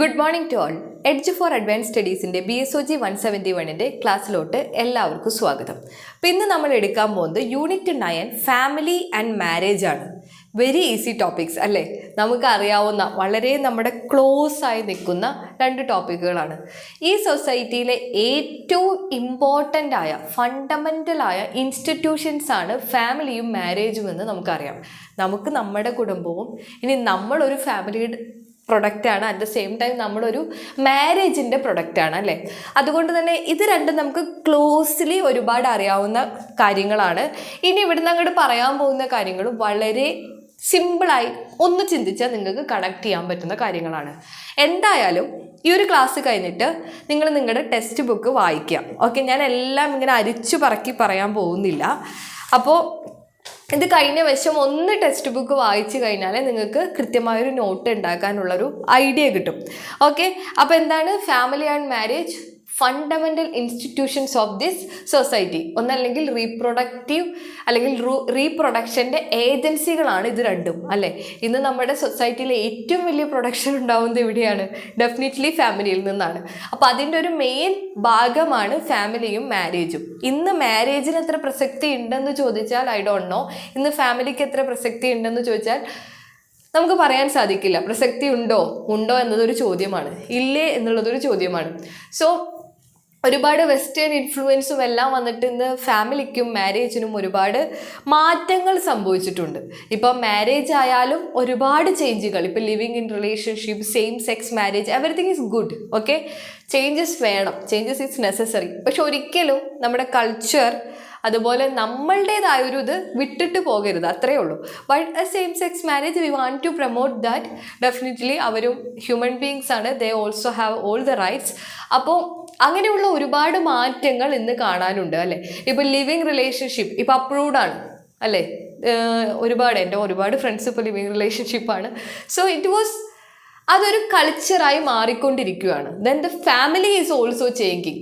Good morning to all. Edge for advance സ്റ്റഡീസിൻ്റെ BSOG 171 ക്ലാസ്സിലോട്ട് എല്ലാവർക്കും സ്വാഗതം. അപ്പോൾ ഇന്ന് നമ്മൾ എടുക്കാൻ പോകുന്നത് യൂണിറ്റ് 9 ഫാമിലി ആൻഡ് മാരേജ് ആണ്. വെരി ഈസി ടോപ്പിക്സ് അല്ലേ? നമുക്കറിയാവുന്ന വളരെ നമ്മുടെ ക്ലോസ് ആയി നിൽക്കുന്ന രണ്ട് ടോപ്പിക്കുകളാണ്. ഈ സൊസൈറ്റിയിലെ ഏറ്റവും ഇമ്പോർട്ടൻ്റ് ആയ ഫണ്ടമെൻ്റലായ ഇൻസ്റ്റിറ്റ്യൂഷൻസ് ആണ് ഫാമിലിയും മാരേജും എന്ന് നമുക്കറിയാം. നമുക്ക് നമ്മുടെ കുടുംബവും ഇനി നമ്മളൊരു ഫാമിലിയുടെ പ്രൊഡക്റ്റാണ്, അറ്റ് ദ സെയിം ടൈം നമ്മളൊരു മാരേജിൻ്റെ പ്രൊഡക്റ്റാണ് അല്ലേ? അതുകൊണ്ട് തന്നെ ഇത് രണ്ടും നമുക്ക് ക്ലോസ്ലി ഒരുപാട് അറിയാവുന്ന കാര്യങ്ങളാണ്. ഇനി ഇവിടുന്ന് അങ്ങോട്ട് പറയാൻ പോകുന്ന കാര്യങ്ങൾ വളരെ സിമ്പിളായി ഒന്ന് ചിന്തിച്ചാൽ നിങ്ങൾക്ക് കണക്ട് ചെയ്യാൻ പറ്റുന്ന കാര്യങ്ങളാണ്. എന്തായാലും ഈ ഒരു ക്ലാസ് കഴിഞ്ഞിട്ട് നിങ്ങൾ നിങ്ങളുടെ ടെക്സ്റ്റ് ബുക്ക് വായിക്കുക. ഓക്കെ, ഞാൻ എല്ലാം ഇങ്ങനെ അരിച്ചു പറക്കി പറയാൻ പോകുന്നില്ല. അപ്പോൾ ഇത് കഴിഞ്ഞ വശം ഒന്ന് ടെക്സ്റ്റ് ബുക്ക് വായിച്ചു കഴിഞ്ഞാൽ നിങ്ങൾക്ക് കൃത്യമായൊരു നോട്ട് ഉണ്ടാക്കാനുള്ളൊരു ഐഡിയ കിട്ടും. ഓക്കെ, അപ്പോൾ എന്താണ് family and marriage? Fundamental institutions of this society. ഒന്നല്ലെങ്കിൽ റീപ്രൊഡക്റ്റീവ് അല്ലെങ്കിൽ റീപ്രൊഡക്ഷൻ്റെ ഏജൻസികളാണ് ഇത് രണ്ടും അല്ലേ? ഇന്ന് നമ്മുടെ സൊസൈറ്റിയിലെ ഏറ്റവും വലിയ പ്രൊഡക്ഷൻ ഉണ്ടാവുന്നത് എവിടെയാണ്? ഡെഫിനറ്റ്ലി ഫാമിലിയിൽ നിന്നാണ്. അപ്പോൾ അതിൻ്റെ ഒരു മെയിൻ ഭാഗമാണ് ഫാമിലിയും മാരേജും. ഇന്ന് മാരേജിന് എത്ര പ്രസക്തി ഉണ്ടെന്ന് ചോദിച്ചാൽ ഐ ഡോണ്ട് നോ. ഇന്ന് ഫാമിലിക്ക് എത്ര പ്രസക്തി ഉണ്ടെന്ന് ചോദിച്ചാൽ നമുക്ക് പറയാൻ സാധിക്കില്ല. പ്രസക്തി ഉണ്ടോ എന്നതൊരു ചോദ്യമാണ്, ഇല്ലേ എന്നുള്ളതൊരു ചോദ്യമാണ്. സോ ഒരുപാട് വെസ്റ്റേൺ ഇൻഫ്ലുവൻസും എല്ലാം വന്നിട്ട് ഇന്ന് ഫാമിലിക്കും മാരേജിനും ഒരുപാട് മാറ്റങ്ങൾ സംഭവിച്ചിട്ടുണ്ട്. ഇപ്പം മാരേജ് ആയാലും ഒരുപാട് ചേഞ്ചുകൾ. ഇപ്പം living in relationship, same sex marriage, everything is good. Okay, changes വേണം, ചേഞ്ചസ് ഈസ് നെസസറി. പക്ഷെ ഒരിക്കലും നമ്മുടെ കൾച്ചർ അതുപോലെ നമ്മളുടേതായൊരു ഇത് വിട്ടിട്ട് പോകരുത്, അത്രയേ ഉള്ളൂ. But same sex marriage we want to promote that. Definitely അവരും ഹ്യൂമൻ ബീങ്സ് ആണ്, they also have all the rights. അപ്പോൾ അങ്ങനെയുള്ള ഒരുപാട് മാറ്റങ്ങൾ ഇന്ന് കാണാനുണ്ട് അല്ലേ? ഇപ്പോൾ ലിവിങ് റിലേഷൻഷിപ്പ് ഇപ്പോൾ അപ്രൂവ്ഡ് ആണ് അല്ലേ? എൻ്റെ ഒരുപാട് ഫ്രണ്ട്സ് ഇപ്പോൾ ലിവിങ് റിലേഷൻഷിപ്പാണ്. സോ ഇറ്റ് വാസ് അതൊരു കൾച്ചറായി മാറിക്കൊണ്ടിരിക്കുകയാണ്. Then the family is also changing.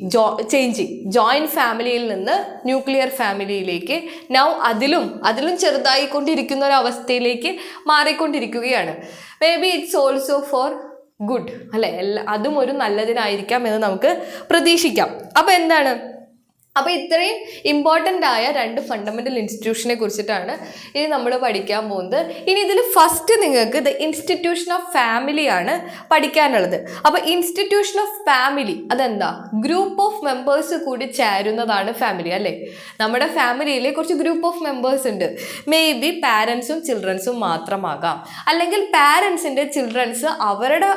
Joint ഫാമിലിയിൽ നിന്ന് ന്യൂക്ലിയർ ഫാമിലിയിലേക്ക് നൗ അതിലും ചെറുതായിക്കൊണ്ടിരിക്കുന്ന ഒരു അവസ്ഥയിലേക്ക് മാറിക്കൊണ്ടിരിക്കുകയാണ്. May be it's also for good അല്ലേ? അതും ഒരു നല്ലതിനായിരിക്കാം എന്ന് നമുക്ക് പ്രതീക്ഷിക്കാം. അപ്പോൾ എന്താണ്? അപ്പോൾ ഇത്രയും ഇമ്പോർട്ടൻ്റ് ആയ രണ്ട് ഫണ്ടമെൻ്റൽ ഇൻസ്റ്റിറ്റ്യൂഷനെ കുറിച്ചിട്ടാണ് ഇനി നമ്മൾ പഠിക്കാൻ പോകുന്നത്. ഇനി ഇതിൽ ഫസ്റ്റ് നിങ്ങൾക്ക് ദ ഇൻസ്റ്റിറ്റ്യൂഷൻ ഓഫ് ഫാമിലിയാണ് പഠിക്കാനുള്ളത്. അപ്പോൾ ഇൻസ്റ്റിറ്റ്യൂഷൻ ഓഫ് ഫാമിലി അതെന്താ? ഗ്രൂപ്പ് ഓഫ് മെമ്പേഴ്സ് കൂടി ചേരുന്നതാണ് ഫാമിലി അല്ലേ? നമ്മുടെ ഫാമിലിയിൽ കുറച്ച് ഗ്രൂപ്പ് ഓഫ് മെമ്പേഴ്സ് ഉണ്ട്. മേ ബി പാരൻസും ചിൽഡ്രൻസും മാത്രമാകാം, അല്ലെങ്കിൽ പാരൻസിൻ്റെ ചിൽഡ്രൻസ് അവരുടെ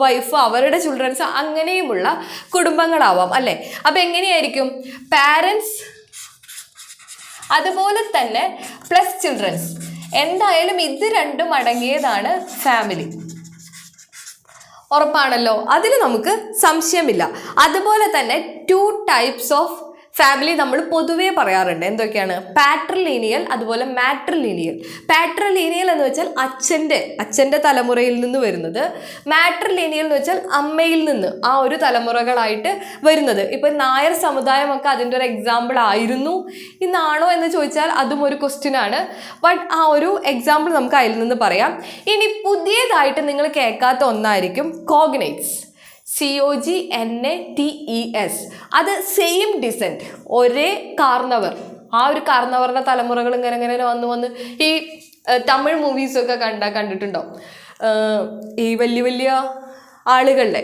വൈഫ് അവരുടെ ചിൽഡ്രൻസ്, അങ്ങനെയുമുള്ള കുടുംബങ്ങളാവാം അല്ലേ? അപ്പോൾ എങ്ങനെയായിരിക്കും? പാരൻസ് അതുപോലെ തന്നെ പ്ലസ് ചിൽഡ്രൻസ്. എന്തായാലും ഇത് രണ്ടും അടങ്ങിയതാണ് ഫാമിലി. ഉറപ്പാണല്ലോ, അതിൽ നമുക്ക് സംശയമില്ല. അതുപോലെ തന്നെ 2 ടൈപ്സ് ഓഫ് ഫാമിലി നമ്മൾ പൊതുവേ പറയാറുണ്ട്. എന്തൊക്കെയാണ്? പാട്രിലീനിയൽ അതുപോലെ മാട്രിലീനിയൽ. പാട്രിലീനിയൽ എന്ന് വെച്ചാൽ അച്ഛൻ്റെ തലമുറയിൽ നിന്ന് വരുന്നത്. മാട്രിലീനിയൽ എന്ന് വെച്ചാൽ അമ്മയിൽ നിന്ന് ആ ഒരു തലമുറകളായിട്ട് വരുന്നത്. ഇപ്പം നായർ സമുദായമൊക്കെ അതിൻ്റെ ഒരു എക്സാമ്പിൾ ആയിരുന്നു. ഇന്നാണോ എന്ന് ചോദിച്ചാൽ അതും ഒരു ക്വസ്റ്റ്യൻ ആണ്. ബട്ട് ആ ഒരു എക്സാമ്പിൾ നമുക്ക് അതിൽ നിന്ന് പറയാം. ഇനി പുതിയതായിട്ട് നിങ്ങൾ കേൾക്കാത്ത ഒന്നായിരിക്കും കോഗ്നേറ്റ്സ്. COGNATES. അത് സെയിം ഡിസെൻറ്റ്, ഒരേ കാർന്നവർ. ആ ഒരു കാർന്നവരുടെ തലമുറകൾ ഇങ്ങനെ വന്ന് ഈ തമിഴ് മൂവീസൊക്കെ കണ്ടിട്ടുണ്ടാവും. ഈ വലിയ ആളുകളുടെ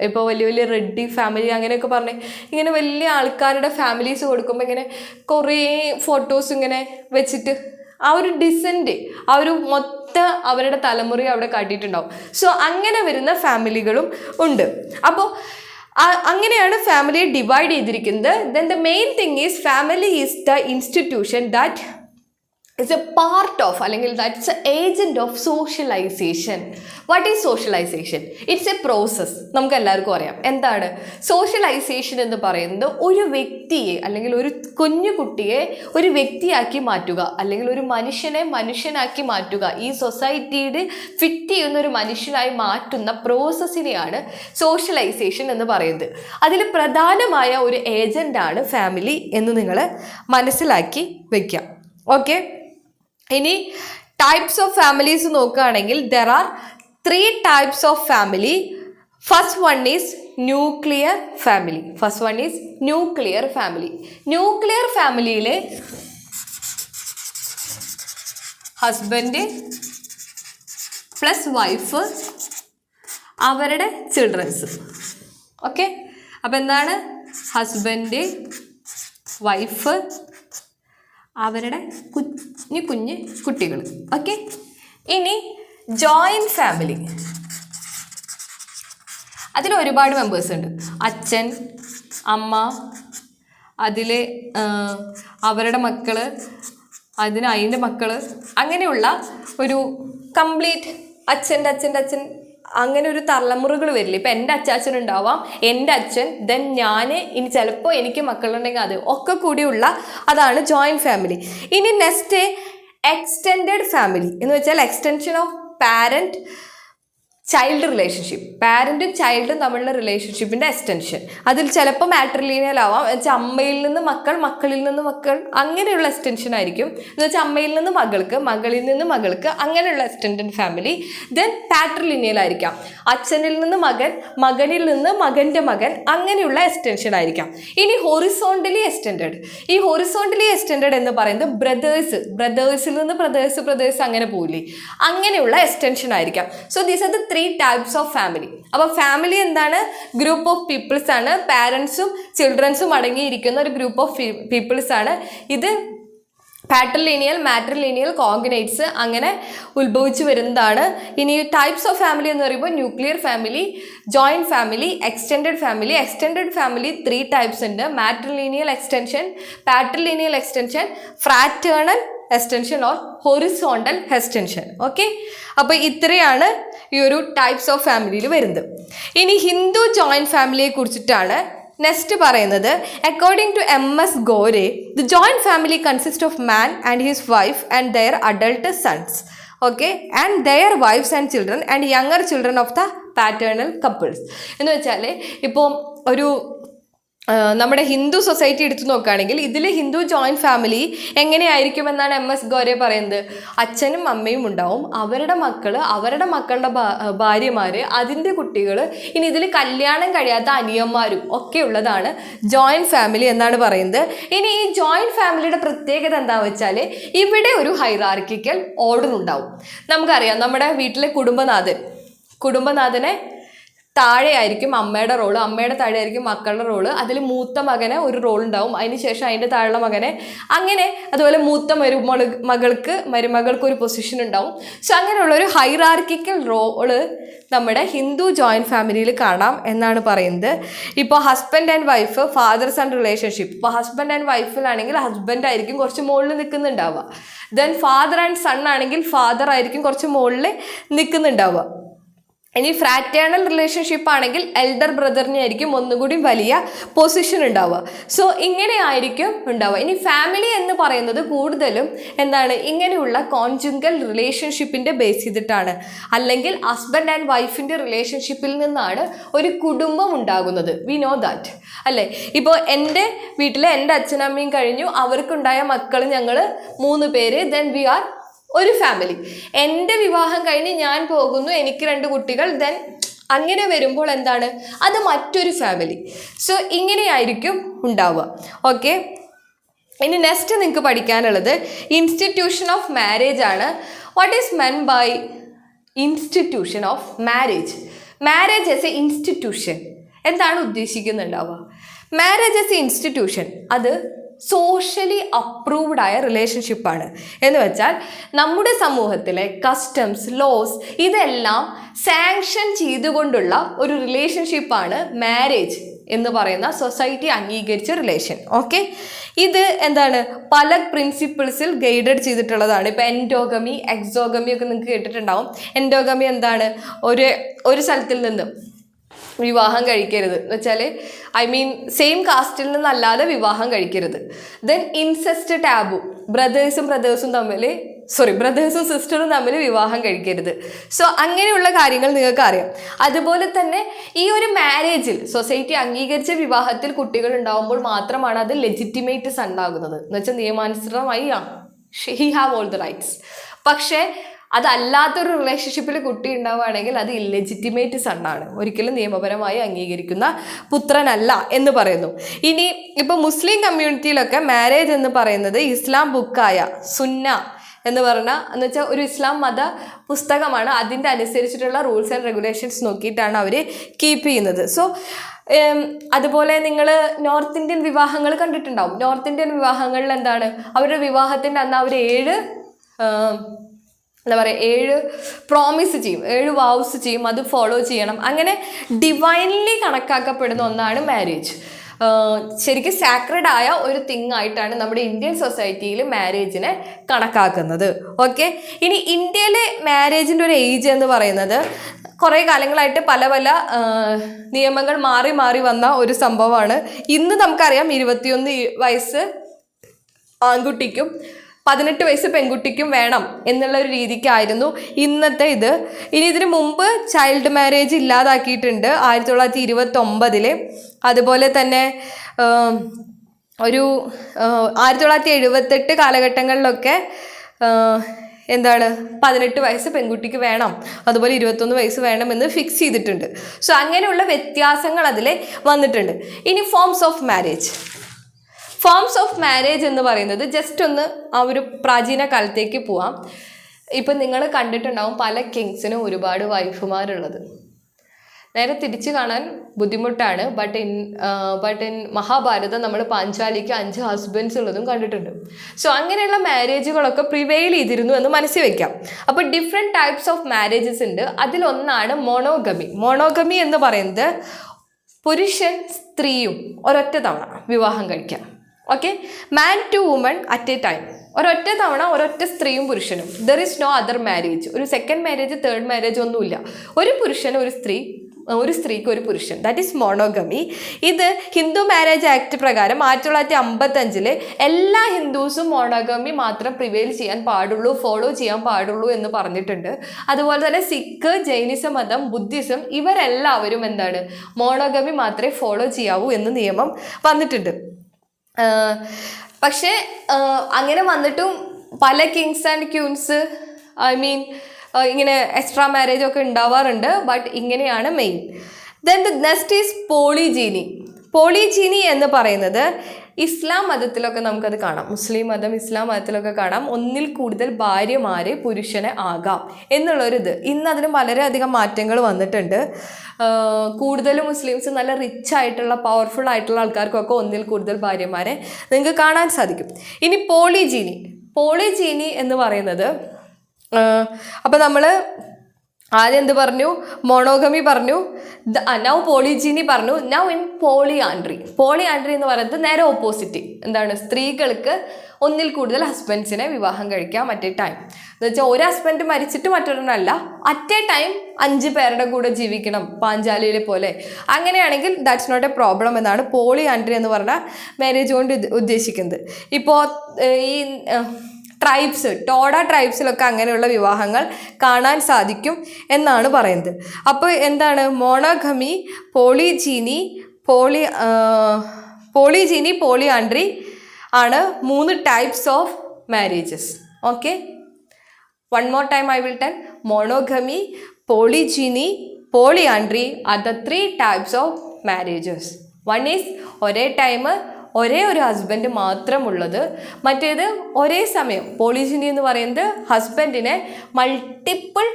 ഇപ്പോൾ വലിയ റെഡ്ഡി ഫാമിലി അങ്ങനെയൊക്കെ പറഞ്ഞ് ഇങ്ങനെ വലിയ ആൾക്കാരുടെ ഫാമിലീസ് കൊടുക്കുമ്പോൾ ഇങ്ങനെ കുറേ ഫോട്ടോസ് ഇങ്ങനെ വെച്ചിട്ട് ആ ഒരു ഡിസെൻറ്റ്, ആ ഒരു അവരുടെ തലമുറയെ അവിടെ കാട്ടിയിട്ടുണ്ടാവും. സോ അങ്ങനെ വരുന്ന ഫാമിലികളും ഉണ്ട്. അപ്പോൾ അങ്ങനെയാണ് ഫാമിലിയെ ഡിവൈഡ് ചെയ്തിരിക്കുന്നത്. Then the main thing is family is the institution that it's a part of, അല്ലെങ്കിൽ that's a agent of socialization. What is socialization? It's a process. നമുക്ക് എല്ലാവർക്കും അറിയാം എന്താണ് സോഷ്യലൈസേഷൻ എന്ന് പറയുന്നത്. ഒരു വ്യക്തിയെ അല്ലെങ്കിൽ ഒരു കുഞ്ഞു കുട്ടിയെ ഒരു വ്യക്തിയാക്കി മാറ്റുക, അല്ലെങ്കിൽ ഒരു മനുഷ്യനാക്കി മാറ്റുക, ഈ സൊസൈറ്റിയിൽ ഫിറ്റ് ചെയ്യുന്ന ഒരു മനുഷ്യനായി മാറ്റുന്ന പ്രോസസ്സിനെയാണ് സോഷ്യലൈസേഷൻ എന്ന് പറയുന്നത്. അതിൽ പ്രധാനമായ ഒരു ഏജൻ്റാണ് ഫാമിലി എന്ന് നിങ്ങൾ മനസ്സിലാക്കി വയ്ക്കാം. ഓക്കെ, ഇനി ടൈപ്സ് ഓഫ് ഫാമിലീസ് നോക്കുകയാണെങ്കിൽ there are 3 types of family. First one is nuclear family. First one is nuclear family. Nuclear ഫാമിലിയിലെ ഹസ്ബൻഡ് പ്ലസ് വൈഫ് അവരുടെ ചിൽഡ്രൻസ്. ഓക്കെ, അപ്പം എന്താണ്? ഹസ്ബൻഡ്, വൈഫ്, അവരുടെ കുഞ്ഞ് കുട്ടികൾ. ഓക്കെ, ഇനി ജോയിൻറ്റ് ഫാമിലി. അതിൽ ഒരുപാട് മെമ്പേഴ്സ് ഉണ്ട്. അച്ഛൻ, അമ്മ, അതിൽ അവരുടെ മക്കൾ, അതിൻ്റെ മക്കൾ, അങ്ങനെയുള്ള ഒരു കംപ്ലീറ്റ് അച്ഛൻ്റെ അച്ഛൻ, അങ്ങനെ ഒരു തലമുറകൾ വരില്ല. ഇപ്പം എൻ്റെ അച്ചാച്ചൻ ഉണ്ടാവാം, എൻ്റെ അച്ഛൻ, ദെൻ ഞാൻ, ഇനി ചിലപ്പോൾ എനിക്ക് മക്കളുണ്ടെങ്കിൽ അത് ഒക്കെ കൂടിയുള്ള അതാണ് ജോയിൻറ്റ് ഫാമിലി. ഇനി നെക്സ്റ്റ് എക്സ്റ്റെൻഡഡ് ഫാമിലി എന്ന് വെച്ചാൽ extension of parent child relationship. പാരൻറ്റും ചൈൽഡും തമ്മിലുള്ള റിലേഷൻഷിപ്പിൻ്റെ എക്സ്റ്റൻഷൻ. അതിൽ ചിലപ്പോൾ മാട്രിലീനിയൽ ആവാം, വെച്ചാൽ അമ്മയിൽ നിന്ന് മക്കൾ, മക്കളിൽ നിന്ന് മക്കൾ, അങ്ങനെയുള്ള എക്സ്റ്റൻഷൻ ആയിരിക്കും. എന്ന് വെച്ചാൽ അമ്മയിൽ നിന്ന് മകൾക്ക്, മകളിൽ നിന്ന് മകൾക്ക്, അങ്ങനെയുള്ള എക്സ്റ്റെൻഡഡ് ഫാമിലി. ദെൻ പാട്രിലിനിയൽ ആയിരിക്കാം, അച്ഛനിൽ നിന്ന് മകൻ, മകനിൽ നിന്ന് മകൻ്റെ മകൻ, അങ്ങനെയുള്ള എക്സ്റ്റൻഷൻ ആയിരിക്കാം. ഇനി ഹൊറിസോണ്ടലി എക്സ്റ്റെൻഡഡ്. ഈ ഹൊറിസോണ്ടലി എക്സ്റ്റെൻഡഡ് എന്ന് പറയുന്നത് ബ്രദേഴ്സിൽ നിന്ന് ബ്രദേഴ്സ് അങ്ങനെ പോയില്ലേ, അങ്ങനെയുള്ള എക്സ്റ്റൻഷൻ ആയിരിക്കാം. So these are the 3 types of family. അപ്പോൾ ഫാമിലി എന്താണ്? ഗ്രൂപ്പ് ഓഫ് പീപ്പിൾസ് ആണ്. പാരൻസും ചിൽഡ്രൻസും അടങ്ങിയിരിക്കുന്ന ഒരു ഗ്രൂപ്പ് ഓഫ് പീപ്പിൾസ് ആണ്. ഇത് പാട്രിലിനിയൽ, മാട്രിലിനിയൽ, കോഗ്നേറ്റ്സ് അങ്ങനെ ഉത്ഭവിച്ചു വരുന്നതാണ്. ഇനി ടൈപ്സ് ഓഫ് ഫാമിലി എന്ന് പറയുമ്പോൾ nuclear family, joint family, extended family. Extended family 3 types ഉണ്ട്. Matrilineal extension, patrilineal extension, fraternal extension or horizontal extension. Okay, അപ്പോൾ ഇത്രയാണ് ഈ ഒരു ടൈപ്സ് ഓഫ് ഫാമിലിയിൽ വരുന്നത്. ഇനി ഹിന്ദു ജോയിൻറ്റ് ഫാമിലിയെ കുറിച്ചിട്ടാണ് നെക്സ്റ്റ് പറയുന്നത്. According to MS Gore, the joint family consist of man and his wife and their adult sons. Okay, and their wifes and children and younger children of the paternal couples. എന്ന് വെച്ചാൽ ഇപ്പോൾ ഒരു നമ്മുടെ Hindu society എടുത്തു നോക്കുകയാണെങ്കിൽ ഇതിൽ Hindu joint family എങ്ങനെയായിരിക്കുമെന്നാണ് MS ഗോരെ പറയുന്നത്. അച്ഛനും അമ്മയും ഉണ്ടാവും, അവരുടെ മക്കൾ, അവരുടെ മക്കളുടെ ഭാര്യമാർ, അതിൻ്റെ കുട്ടികൾ, ഇനി ഇതിൽ കല്യാണം കഴിയാത്ത അനിയന്മാരും ഒക്കെ ഉള്ളതാണ് ജോയിൻറ്റ് ഫാമിലി എന്നാണ് പറയുന്നത്. ഇനി ഈ ജോയിൻറ്റ് ഫാമിലിയുടെ പ്രത്യേകത എന്താണെന്ന് വെച്ചാൽ ഇവിടെ ഒരു ഹൈറാർക്കിക്കൽ ഓർഡർ ഉണ്ടാവും. നമുക്കറിയാം, നമ്മുടെ വീട്ടിലെ കുടുംബനാഥനെ താഴെയായിരിക്കും അമ്മയുടെ റോള്, അമ്മയുടെ താഴെയായിരിക്കും മക്കളുടെ റോള്. അതിൽ മൂത്ത മകന് ഒരു റോൾ ഉണ്ടാവും, അതിന് ശേഷം അതിൻ്റെ താഴെയുള്ള മകനെ, അങ്ങനെ അതുപോലെ മൂത്ത മരുമകൾക്ക് ഒരു പൊസിഷൻ ഉണ്ടാവും. സോ അങ്ങനെയുള്ള ഒരു ഹൈറാർക്കിക്കൽ റോള് നമ്മുടെ ഹിന്ദു ജോയിൻറ്റ് ഫാമിലിയിൽ കാണാം എന്നാണ് പറയുന്നത്. ഇപ്പോൾ husband and wife, father son relationship. ഇപ്പോൾ ഹസ്ബൻഡ് ആൻഡ് വൈഫിലാണെങ്കിൽ ഹസ്ബൻഡ് ആയിരിക്കും കുറച്ച് മുകളിൽ നിൽക്കുന്നുണ്ടാവുക. ദെൻ ഫാദർ ആൻഡ് സൺ ആണെങ്കിൽ ഫാദർ ആയിരിക്കും കുറച്ച് മുകളിൽ നിൽക്കുന്നുണ്ടാവുക. ഇനി ഫ്രാറ്റേണൽ റിലേഷൻഷിപ്പ് ആണെങ്കിൽ എൽഡർ ബ്രദറിനെ ആയിരിക്കും ഒന്നുകൂടി വലിയ പൊസിഷൻ ഉണ്ടാവുക. സോ ഇങ്ങനെ ആയിരിക്കും ഉണ്ടാവുക. ഇനി ഫാമിലി എന്ന് പറയുന്നത് കൂടുതലും എന്താണ്, ഇങ്ങനെയുള്ള കോൺജുഗൽ റിലേഷൻഷിപ്പിൻ്റെ ബേസ് ചെയ്തിട്ടാണ്, അല്ലെങ്കിൽ ഹസ്ബൻഡ് ആൻഡ് വൈഫിൻ്റെ റിലേഷൻഷിപ്പിൽ നിന്നാണ് ഒരു കുടുംബം ഉണ്ടാകുന്നത്. വി നോ ദാറ്റ് അല്ലേ. ഇപ്പോൾ എൻ്റെ വീട്ടിൽ എൻ്റെ അച്ഛനമ്മയും കഴിഞ്ഞു, അവർക്കുണ്ടായ മക്കൾ ഞങ്ങൾ 3 പേര്, ദെൻ വി ആർ ഒരു ഫാമിലി. എൻ്റെ വിവാഹം കഴിഞ്ഞ് ഞാൻ പോകുന്നു, എനിക്ക് 2 കുട്ടികൾ, ദെൻ അങ്ങനെ വരുമ്പോൾ എന്താണ്, അത് മറ്റൊരു ഫാമിലി. സോ ഇങ്ങനെയായിരിക്കും ഉണ്ടാവുക. ഓക്കെ, ഇനി നെക്സ്റ്റ് നിങ്ങൾക്ക് പഠിക്കാനുള്ളത് ഇൻസ്റ്റിറ്റ്യൂഷൻ ഓഫ് മാരേജ് ആണ്. What is meant by institution of marriage? Marriage as a institution എന്താണ് ഉദ്ദേശിക്കുന്നുണ്ടാവുക? മാരേജ് ആസ് എ ഇൻസ്റ്റിറ്റ്യൂഷൻ അത് സോഷ്യലി അപ്രൂവ്ഡ് ആയ റിലേഷൻഷിപ്പാണ്. എന്ന് വെച്ചാൽ നമ്മുടെ സമൂഹത്തിലെ കസ്റ്റംസ്, ലോസ് ഇതെല്ലാം സാങ്ഷൻ ചെയ്തുകൊണ്ടുള്ള ഒരു റിലേഷൻഷിപ്പാണ് മാരേജ് എന്ന് പറയുന്ന സൊസൈറ്റി അംഗീകരിച്ച റിലേഷൻ. ഓക്കെ, ഇത് എന്താണ്, പല പ്രിൻസിപ്പിൾസിൽ ഗൈഡഡ് ചെയ്തിട്ടുള്ളതാണ്. ഇപ്പോൾ എൻഡോഗമി, എക്സോഗമി ഒക്കെ നിങ്ങൾക്ക് കേട്ടിട്ടുണ്ടാവും. എൻഡോഗമി എന്താണ്, ഒരു സ്ഥലത്തിൽ നിന്ന് വിവാഹം കഴിക്കരുത് എന്ന് വെച്ചാൽ സെയിം കാസ്റ്റിൽ നിന്നല്ലാതെ വിവാഹം കഴിക്കരുത്. ദെൻ ഇൻസെസ്റ്റ് ടാബു, ബ്രദേഴ്സും സിസ്റ്ററും തമ്മിൽ വിവാഹം കഴിക്കരുത്. സോ അങ്ങനെയുള്ള കാര്യങ്ങൾ നിങ്ങൾക്ക് അറിയാം. അതുപോലെ തന്നെ ഈ ഒരു മാരേജിൽ സൊസൈറ്റി അംഗീകരിച്ച വിവാഹത്തിൽ കുട്ടികൾ ഉണ്ടാകുമ്പോൾ മാത്രമാണ് അത് ലെജിറ്റിമേറ്റ് ഉണ്ടാകുന്നത്. എന്ന് വെച്ചാൽ നിയമാനുസൃതമായി he have all the rights. പക്ഷേ അതല്ലാത്തൊരു റിലേഷൻഷിപ്പിൽ കുട്ടി ഉണ്ടാവുകയാണെങ്കിൽ അത് ഇല്ലെജിറ്റിമേറ്റ് സണ്ണാണ്, ഒരിക്കലും നിയമപരമായി അംഗീകരിക്കുന്ന പുത്രനല്ല എന്ന് പറയുന്നു. ഇനി ഇപ്പോൾ മുസ്ലിം കമ്മ്യൂണിറ്റിയിലൊക്കെ മാരേജ് എന്ന് പറയുന്നത് ഇസ്ലാം ബുക്കായ സുന്ന എന്ന് പറഞ്ഞാൽ എന്ന് വെച്ചാൽ ഒരു ഇസ്ലാം മത പുസ്തകമാണ്, അതിൻ്റെ അനുസരിച്ചിട്ടുള്ള റൂൾസ് ആൻഡ് റെഗുലേഷൻസ് നോക്കിയിട്ടാണ് അവർ കീപ്പ് ചെയ്യുന്നത്. സോ അതുപോലെ നിങ്ങൾ നോർത്ത് ഇന്ത്യൻ വിവാഹങ്ങൾ കണ്ടിട്ടുണ്ടാവും. നോർത്ത് ഇന്ത്യൻ വിവാഹങ്ങളിൽ എന്താണ്, അവരുടെ വിവാഹത്തിൻ്റെ അന്ന് അവർ 7 പ്രോമിസ് ചെയ്യും, 7 വൗസ് ചെയ്യും, അത് ഫോളോ ചെയ്യണം. അങ്ങനെ ഡിവൈൻലി കണക്കാക്കപ്പെടുന്ന ഒന്നാണ് മാരേജ്. ശരിക്കും സാക്രഡ് ആയ ഒരു തിങ് ആയിട്ടാണ് നമ്മുടെ ഇന്ത്യൻ സൊസൈറ്റിയിൽ മാരേജിനെ കണക്കാക്കുന്നത്. ഓക്കെ, ഇനി ഇന്ത്യയിലെ മാരേജിൻ്റെ ഒരു ഏജ് എന്ന് പറയുന്നത് കുറേ കാലങ്ങളായിട്ട് പല പല നിയമങ്ങൾ മാറി മാറി വന്ന ഒരു സംഭവമാണ്. ഇന്ന് നമുക്കറിയാം 21 വയസ്സ് ആൺകുട്ടിക്കും 18 വയസ്സ് പെൺകുട്ടിക്കും വേണം എന്നുള്ള ഒരു രീതിക്കായിരുന്നു ഇന്നത്തെ ഇത്. ഇനി ഇതിനു മുമ്പ് ചൈൽഡ് മാരേജ് ഇല്ലാതാക്കിയിട്ടുണ്ട് 1929. അതുപോലെ തന്നെ ഒരു 1978 കാലഘട്ടങ്ങളിലൊക്കെ എന്താണ് 18 വയസ്സ് പെൺകുട്ടിക്ക് വേണം, അതുപോലെ 21 വയസ്സ് വേണമെന്ന് ഫിക്സ് ചെയ്തിട്ടുണ്ട്. സോ അങ്ങനെയുള്ള വ്യത്യാസങ്ങൾ അതിൽ വന്നിട്ടുണ്ട്. ഇനി ഫോംസ് ഓഫ് മാരേജ് എന്ന് പറയുന്നത് ജസ്റ്റ് ഒന്ന് ആ ഒരു പ്രാചീന കാലത്തേക്ക് പോവാം. ഇപ്പം നിങ്ങൾ കണ്ടിട്ടുണ്ടാവും പല കിങ്സിനും ഒരുപാട് വൈഫുമാരുള്ളത്. നേരെ തിരിച്ച് കാണാൻ ബുദ്ധിമുട്ടാണ്. ബട്ട് ഇൻ മഹാഭാരതം നമ്മൾ പാഞ്ചാലിക്ക് 5 ഹസ്ബൻഡ്സ് ഉള്ളതും കണ്ടിട്ടുണ്ട്. സോ അങ്ങനെയുള്ള മാരേജുകളൊക്കെ പ്രിവെയിൽ ചെയ്തിരുന്നു എന്ന് മനസ്സിൽ വെക്കാം. അപ്പോൾ ഡിഫറെൻറ്റ് ടൈപ്സ് ഓഫ് മാരേജസ് ഉണ്ട്. അതിലൊന്നാണ് മോണോഗമി എന്ന് പറയുന്നത് പുരുഷൻ സ്ത്രീയും ഒരൊറ്റ തവണ വിവാഹം കഴിക്കാം. Okay, man to woman at a time, ഒരൊറ്റ തവണ ഒരൊറ്റ സ്ത്രീയും പുരുഷനും. There is no other marriage, ഒരു സെക്കൻഡ് മാരേജ് തേർഡ് മാരേജ് ഒന്നുമില്ല. ഒരു പുരുഷൻ ഒരു സ്ത്രീ, ഒരു സ്ത്രീക്ക് ഒരു പുരുഷൻ, ദാറ്റ് ഈസ് മോണോഗമി. ഇത് ഹിന്ദു മാരേജ് ആക്ട് പ്രകാരം 1955 എല്ലാ ഹിന്ദുസും മോണോഗമി മാത്രം പ്രിവെയിൽ ചെയ്യാൻ പാടുള്ളൂ, ഫോളോ ചെയ്യാൻ പാടുള്ളൂ എന്ന് പറഞ്ഞിട്ടുണ്ട്. അതുപോലെ തന്നെ സിഖ്, ജൈനിസ മതം, ബുദ്ധിസം ഇവരെല്ലാവരും എന്താണ് മോണോഗമി മാത്രമേ ഫോളോ ചെയ്യാവൂ എന്ന് നിയമം വന്നിട്ടുണ്ട്. പക്ഷേ അങ്ങനെ വന്നിട്ടും പല കിങ്സ് ആൻഡ് ക്യൂൻസ് ഇങ്ങനെ എക്സ്ട്രാ മാരേജ് ഒക്കെ ഉണ്ടാവാറുണ്ട്. ബട്ട് ഇങ്ങനെയാണ് main. Then the next is polygyny എന്ന് പറയുന്നത് ഇസ്ലാം മതത്തിലൊക്കെ നമുക്കത് കാണാം. മുസ്ലിം മതം, ഇസ്ലാം മതത്തിലൊക്കെ കാണാം. ഒന്നിൽ കൂടുതൽ ഭാര്യമാരെ പുരുഷനെ ആകാം എന്നുള്ളൊരിത്. ഇന്ന് അതിന് വളരെയധികം മാറ്റങ്ങൾ വന്നിട്ടുണ്ട്. കൂടുതലും മുസ്ലിംസ് നല്ല റിച്ച് ആയിട്ടുള്ള പവർഫുൾ ആയിട്ടുള്ള ആൾക്കാർക്കൊക്കെ ഒന്നിൽ കൂടുതൽ ഭാര്യമാരെ നിങ്ങൾക്ക് കാണാൻ സാധിക്കും. ഇനി പോളിജീനി എന്ന് പറയുന്നത് അപ്പം നമ്മൾ ആദ്യം എന്ത് പറഞ്ഞു, മോണോഗമി പറഞ്ഞു, നൗ പോളിജീനി പറഞ്ഞു, നൗ ഇൻ പോളിയാൻഡ്രി എന്ന് പറയുന്നത് നേരെ ഓപ്പോസിറ്റ്. എന്താണ്, സ്ത്രീകൾക്ക് ഒന്നിൽ കൂടുതൽ ഹസ്ബൻഡ്സിനെ വിവാഹം കഴിക്കാം അറ്റ് എ ടൈം. എന്ന് വെച്ചാൽ ഒരു ഹസ്ബൻഡ് മരിച്ചിട്ട് മറ്റൊരെണ്ണമല്ല, അറ്റ് എ ടൈം 5 പേരുടെ കൂടെ ജീവിക്കണം, പാഞ്ചാലിയിലെ പോലെ. അങ്ങനെയാണെങ്കിൽ ദാറ്റ്സ് നോട്ട് എ പ്രോബ്ലം എന്നാണ് പോളിയാൻഡ്രി എന്ന് പറഞ്ഞ മാരേജ് കൊണ്ട് ഉദ്ദേശിക്കുന്നത്. ഇപ്പോൾ ഈ ടോഡ ട്രൈബ്സിലൊക്കെ അങ്ങനെയുള്ള വിവാഹങ്ങൾ കാണാൻ സാധിക്കും എന്നാണ് പറയുന്നത്. അപ്പോൾ എന്താണ് മോണോഗമി, പോളിജീനി, പോളിയാൻഡ്രി ആണ് 3 types of marriages. Okay, one more time I will tell. Monogamy, polygyny, polyandry are the 3 types of marriages. One is ഒരേ ടൈം ഒരേ ഒരു ഹസ്ബൻഡ് മാത്രമുള്ളത്. മറ്റേത് ഒരേ സമയം പോളിജീനി എന്ന് പറയുന്നത് ഹസ്ബൻഡിനെ മൾട്ടിപ്പിൾ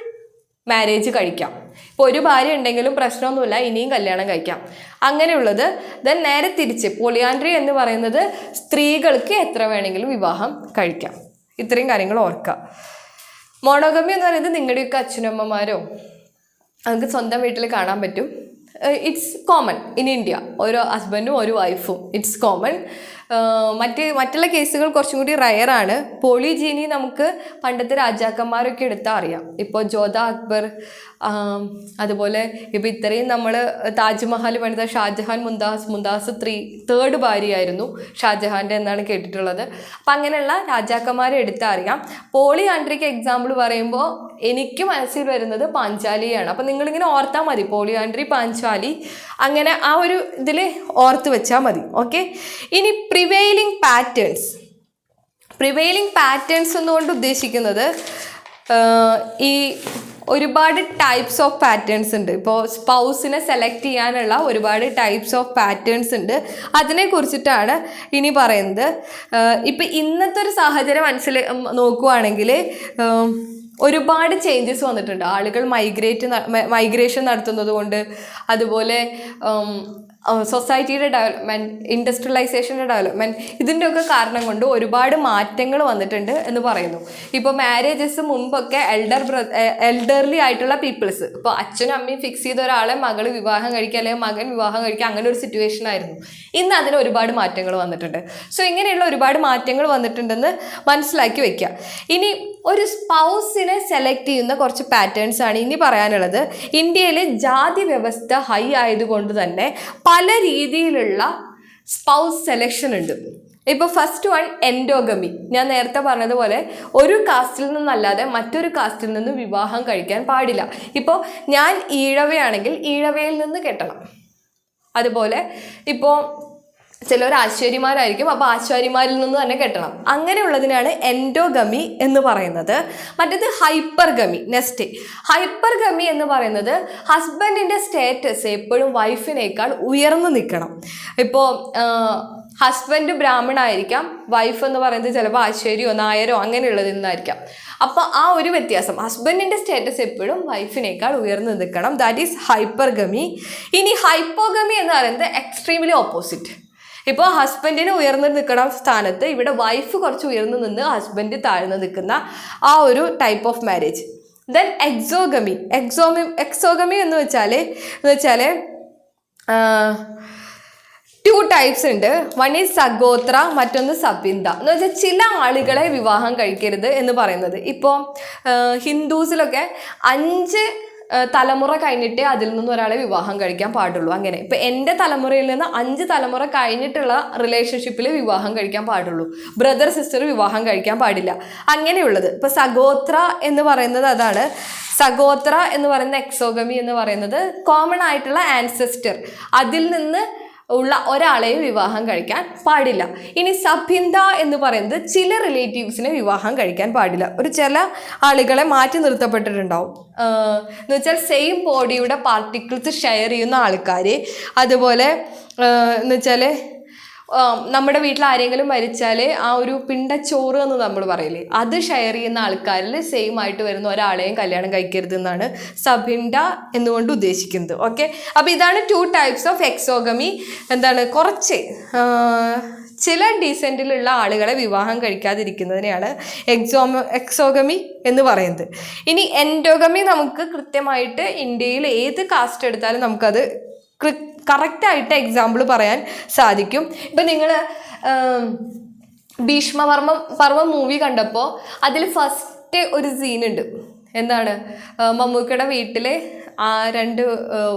മാരേജ് കഴിക്കാം. ഇപ്പോൾ ഒരു ഭാര്യ ഉണ്ടെങ്കിലും പ്രശ്നമൊന്നുമില്ല, ഇനിയും കല്യാണം കഴിക്കാം, അങ്ങനെയുള്ളത്. ദെൻ നേരെ തിരിച്ച് പോളിയാൻഡ്രി എന്ന് പറയുന്നത് സ്ത്രീകൾക്ക് എത്ര വേണമെങ്കിലും വിവാഹം കഴിക്കാം. ഇത്രയും കാര്യങ്ങൾ ഓർക്കുക. മോണോഗമി എന്ന് പറയുന്നത് നിങ്ങളുടെയൊക്കെ അച്ഛനമ്മമാരോ നമുക്ക് സ്വന്തം വീട്ടിൽ കാണാൻ പറ്റും. ഇറ്റ്സ് കോമൺ ഇൻ ഇന്ത്യ, ഓരോ ഹസ്ബൻഡും ഒരു വൈഫും, ഇറ്റ്സ് കോമൺ. മറ്റുള്ള കേസുകൾ കുറച്ചും കൂടി റയറാണ്. പോളിജീനി നമുക്ക് പണ്ടത്തെ രാജാക്കന്മാരൊക്കെ എടുത്താൽ അറിയാം. ഇപ്പോൾ ജോധ അക്ബർ, അതുപോലെ ഇപ്പോൾ ഇത്രയും നമ്മൾ താജ്മഹൽ പണിത ഷാജഹാൻ, മുംതാസ് തേർഡ് ഭാര്യയായിരുന്നു ഷാജഹാൻ്റെ എന്നാണ് കേട്ടിട്ടുള്ളത്. അപ്പം അങ്ങനെയുള്ള രാജാക്കന്മാരെ എടുത്താൽ അറിയാം. പോളിയാൻഡ്രിക്ക് എക്സാമ്പിൾ പറയുമ്പോൾ എനിക്ക് മനസ്സിൽ വരുന്നത് പാഞ്ചാലിയാണ്. അപ്പം നിങ്ങളിങ്ങനെ ഓർത്താൽ മതി, പോളിയാൻഡ്രി, പാഞ്ചാലി, അങ്ങനെ ആ ഒരു ഇതിൽ ഓർത്ത് വെച്ചാൽ മതി. ഓക്കെ, ഇനി പ്രിവെയിലിംഗ് പാറ്റേൺസ് എന്നുകൊണ്ട് ഉദ്ദേശിക്കുന്നത് ഈ ഒരുപാട് ടൈപ്സ് ഓഫ് പാറ്റേൺസ് ഉണ്ട്. ഇപ്പോൾ സ്പൗസിനെ സെലക്ട് ചെയ്യാനുള്ള ഒരുപാട് ടൈപ്സ് ഓഫ് പാറ്റേൺസ് ഉണ്ട്. അതിനെ കുറിച്ചിട്ടാണ് ഇനി പറയുന്നത്. ഇപ്പം ഇന്നത്തെ ഒരു സാഹചര്യം നോക്കുവാണെങ്കിൽ ഒരുപാട് ചേഞ്ചസ് വന്നിട്ടുണ്ട്. ആളുകൾ മൈഗ്രേഷൻ നടത്തുന്നത് കൊണ്ട്, അതുപോലെ സൊസൈറ്റിയുടെ ഡെവലപ്മെൻറ്റ്, ഇൻഡസ്ട്രിയലൈസേഷൻ്റെ ഡെവലപ്മെൻറ്റ്, ഇതിൻ്റെയൊക്കെ കാരണം കൊണ്ട് ഒരുപാട് മാറ്റങ്ങൾ വന്നിട്ടുണ്ട് എന്ന് പറയുന്നു. ഇപ്പോൾ മാരേജസ് മുമ്പൊക്കെ എൽഡർലി ആയിട്ടുള്ള പീപ്പിൾസ്, ഇപ്പോൾ അച്ഛനും അമ്മയും ഫിക്സ് ചെയ്ത ഒരാളെ മകൾ വിവാഹം കഴിക്കുക അല്ലെങ്കിൽ മകൻ വിവാഹം കഴിക്കുക, അങ്ങനെ ഒരു സിറ്റുവേഷൻ ആയിരുന്നു. ഇന്ന് അതിന് ഒരുപാട് മാറ്റങ്ങൾ വന്നിട്ടുണ്ട്. സോ ഇങ്ങനെയുള്ള ഒരുപാട് മാറ്റങ്ങൾ വന്നിട്ടുണ്ടെന്ന് മനസ്സിലാക്കി വെക്കുക. ഇനി ഒരു സ്പൗസിനെ സെലക്ട് ചെയ്യുന്ന കുറച്ച് പാറ്റേൺസ് ആണ് ഇനി പറയാനുള്ളത്. ഇന്ത്യയിൽ ജാതി വ്യവസ്ഥ ഹൈ ആയതുകൊണ്ട് തന്നെ പല രീതിയിലുള്ള സ്പൗസ് സെലക്ഷൻ ഉണ്ട്. ഇപ്പോൾ ഫസ്റ്റ് വൺ എൻഡോഗമി. ഞാൻ നേരത്തെ പറഞ്ഞതുപോലെ ഒരു കാസ്റ്റിൽ നിന്നല്ലാതെ മറ്റൊരു കാസ്റ്റിൽ നിന്ന് വിവാഹം കഴിക്കാൻ പാടില്ല. ഇപ്പോൾ ഞാൻ ഈഴവയാണെങ്കിൽ ഈഴവയിൽ നിന്ന് കെട്ടണം. അതുപോലെ ഇപ്പോൾ ചിലർ ആശ്ചര്യമാരായിരിക്കും, അപ്പോൾ ആശ്ചര്യമാരിൽ നിന്ന് തന്നെ കെട്ടണം. അങ്ങനെയുള്ളതിനാണ് എൻഡോഗമി എന്ന് പറയുന്നത്. മറ്റേത് ഹൈപ്പർഗമി. നെക്സ്റ്റ് ഹൈപ്പർഗമി എന്ന് പറയുന്നത് ഹസ്ബൻഡിൻ്റെ സ്റ്റേറ്റസ് എപ്പോഴും വൈഫിനേക്കാൾ ഉയർന്നു നിൽക്കണം. ഇപ്പോൾ ഹസ്ബൻഡ് ബ്രാഹ്മണായിരിക്കാം, വൈഫ് എന്ന് പറയുന്നത് ചിലപ്പോൾ ആശ്ചര്യമോ നായരോ അങ്ങനെയുള്ളതിൽ നിന്നായിരിക്കാം. അപ്പോൾ ആ ഒരു വ്യത്യാസം, ഹസ്ബൻഡിൻ്റെ സ്റ്റേറ്റസ് എപ്പോഴും വൈഫിനേക്കാൾ ഉയർന്നു നിൽക്കണം. That is hypergamy. ഇനി ഹൈപ്പോഗമി എന്ന് പറയുന്നത് എക്സ്ട്രീംലി ഓപ്പോസിറ്റ്. ഇപ്പോൾ ഹസ്ബൻഡിന് ഉയർന്നു നിൽക്കുന്ന സ്ഥാനത്ത് ഇവിടെ വൈഫ് കുറച്ച് ഉയർന്നു നിന്ന് ഹസ്ബൻഡ് താഴ്ന്നു നിൽക്കുന്ന ആ ഒരു type of marriage. Then exogamy എന്ന് വെച്ചാൽ ടു ടൈപ്സ് ഉണ്ട്. വൺ ഈസ് സഗോത്ര, മറ്റൊന്ന് സബിന്ദ. എന്ന് വെച്ചാൽ ചില ആളുകളെ വിവാഹം കഴിക്കരുത് എന്ന് പറയുന്നത്. ഇപ്പോൾ ഹിന്ദുസിലൊക്കെ 5 തലമുറ കഴിഞ്ഞിട്ടേ അതിൽ നിന്ന് ഒരാളെ വിവാഹം കഴിക്കാൻ പാടുള്ളൂ. അങ്ങനെ ഇപ്പം എൻ്റെ തലമുറയിൽ നിന്ന് 5 തലമുറ കഴിഞ്ഞിട്ടുള്ള റിലേഷൻഷിപ്പിൽ വിവാഹം കഴിക്കാൻ പാടുള്ളൂ. ബ്രദർ സിസ്റ്റർ വിവാഹം കഴിക്കാൻ പാടില്ല. അങ്ങനെയുള്ളത് ഇപ്പം സഗോത്ര എന്ന് പറയുന്നത് അതാണ്. സഗോത്ര എന്ന് പറയുന്ന എക്സോഗമി എന്ന് പറയുന്നത് കോമൺ ആയിട്ടുള്ള ആൻസെസ്റ്റർ, അതിൽ നിന്ന് ഉള്ള ഒരാളെയും വിവാഹം കഴിക്കാൻ പാടില്ല. ഇനി സബിന്ദ എന്ന് പറയുന്നത് ചില റിലേറ്റീവ്സിനെ വിവാഹം കഴിക്കാൻ പാടില്ല. ചില ആളുകളെ മാറ്റി നിർത്തപ്പെട്ടിട്ടുണ്ടാവും. എന്ന് വെച്ചാൽ സെയിം ബോഡിയുടെ പാർട്ടിക്കിൾസ് ഷെയർ ചെയ്യുന്ന ആൾക്കാർ, അതുപോലെ എന്ന് വെച്ചാൽ നമ്മുടെ വീട്ടിൽ ആരെങ്കിലും മരിച്ചാൽ ആ ഒരു പിണ്ടച്ചോറ് എന്ന് നമ്മൾ പറയില്ലേ, അത് ഷെയർ ചെയ്യുന്ന ആൾക്കാരിൽ സെയിം ആയിട്ട് വരുന്ന ഒരാളെയും കല്യാണം കഴിക്കരുത് എന്നാണ് സബിൻഡ എന്നുകൊണ്ട് ഉദ്ദേശിക്കുന്നത്. ഓക്കെ, അപ്പോൾ ഇതാണ് 2 ടൈപ്സ് ഓഫ് എക്സോഗമി. എന്താണ്, കുറച്ച് ചില ഡീസെൻറ്റിലുള്ള ആളുകളെ വിവാഹം കഴിക്കാതിരിക്കുന്നതിനെയാണ് എക്സോഗമി എന്ന് പറയുന്നത്. ഇനി എൻഡോഗമി നമുക്ക് കൃത്യമായിട്ട് ഇന്ത്യയിൽ ഏത് കാസ്റ്റ് എടുത്താലും നമുക്കത് കറക്റ്റായിട്ട് എക്സാമ്പിൾ പറയാൻ സാധിക്കും. ഇപ്പം നിങ്ങൾ ഭീഷ്മപർവം മൂവി കണ്ടപ്പോൾ അതിൽ ഫസ്റ്റ് ഒരു സീനുണ്ട്. എന്താണ്, മമ്മൂക്കയുടെ വീട്ടിൽ